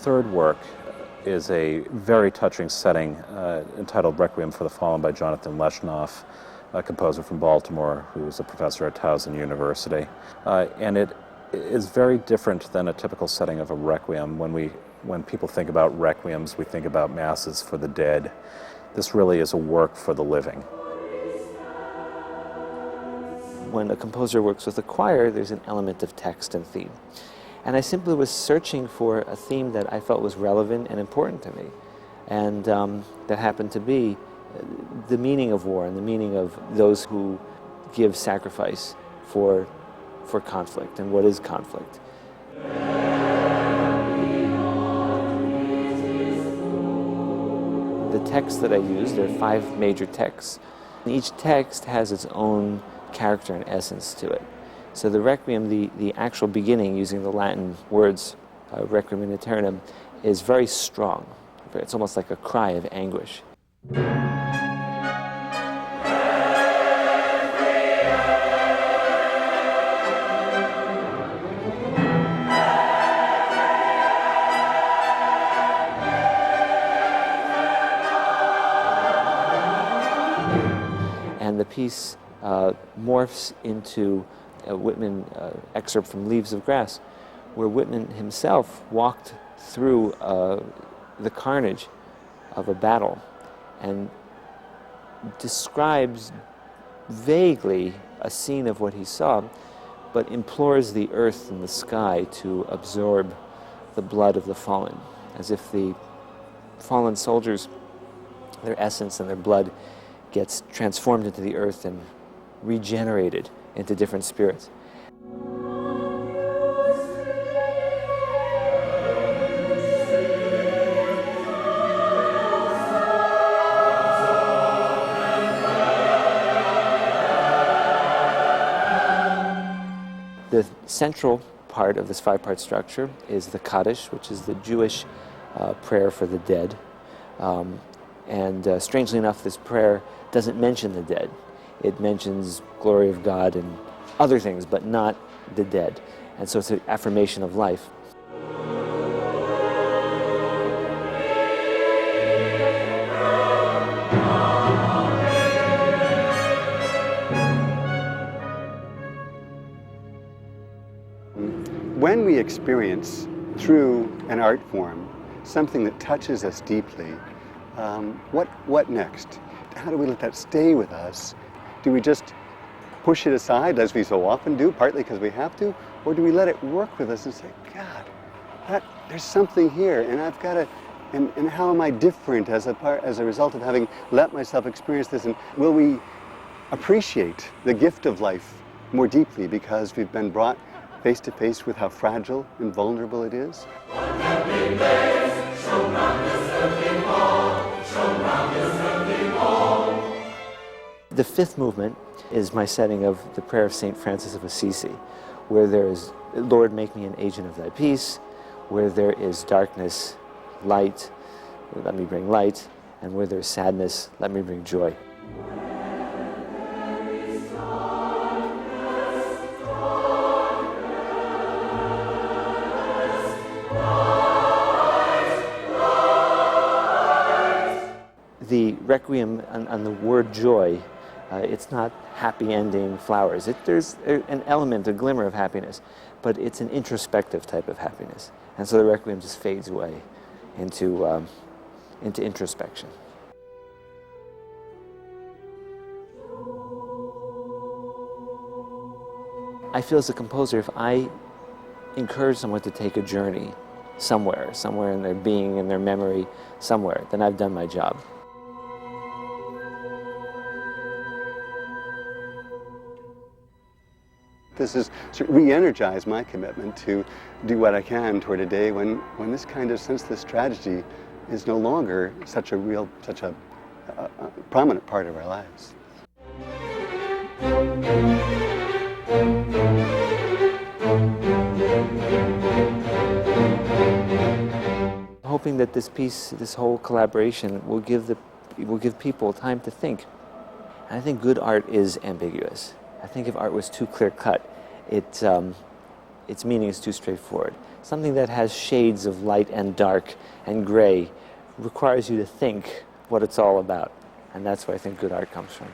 third work is a very touching setting entitled Requiem for the Fallen by Jonathan Leshnoff, a composer from Baltimore who is a professor at Towson University. And it is very different than a typical setting of a requiem. When people think about requiems, we think about masses for the dead. This really is a work for the living. When a composer works with a choir, there's an element of text and theme. And I simply was searching for a theme that I felt was relevant and important to me. And that happened to be the meaning of war and the meaning of those who give sacrifice for conflict and what is conflict. The texts that I used, there are 5 major texts. And each text has its own character and essence to it. So the Requiem, the actual beginning, using the Latin words, Requiem in aeternum, is very strong. It's almost like a cry of anguish. And the piece morphs into a Whitman excerpt from Leaves of Grass, where Whitman himself walked through the carnage of a battle and describes vaguely a scene of what he saw, but implores the earth and the sky to absorb the blood of the fallen, as if the fallen soldiers, their essence and their blood gets transformed into the earth and regenerated into different spirits. The central part of this 5-part structure is the kaddish, which is the Jewish prayer for the dead. And strangely enough, this prayer doesn't mention the dead. It mentions glory of God and other things, but not the dead. And so it's an affirmation of life. When we experience through an art form something that touches us deeply, what next? How do we let that stay with us? Do we just push it aside, as we so often do, partly because we have to, or do we let it work with us and say, God, there's something here, and I've got to, and how am I different as a result of having let myself experience this? And will we appreciate the gift of life more deeply because we've been brought face to face with how fragile and vulnerable it is? The 5th movement is my setting of the prayer of St. Francis of Assisi, where there is, Lord, make me an agent of thy peace, where there is darkness, light, let me bring light, and where there is sadness, let me bring joy. The Requiem on the word joy, it's not happy ending flowers. There's an element, a glimmer of happiness, but it's an introspective type of happiness. And so the Requiem just fades away into introspection. I feel as a composer, if I encourage someone to take a journey somewhere in their being, in their memory, somewhere, then I've done my job. This has re-energized my commitment to do what I can toward a day when this kind of senseless tragedy is no longer such a prominent part of our lives. Hoping that this piece, this whole collaboration, will give people time to think. And I think good art is ambiguous. I think if art was too clear-cut, it its meaning is too straightforward. Something that has shades of light and dark and gray requires you to think what it's all about. And that's where I think good art comes from.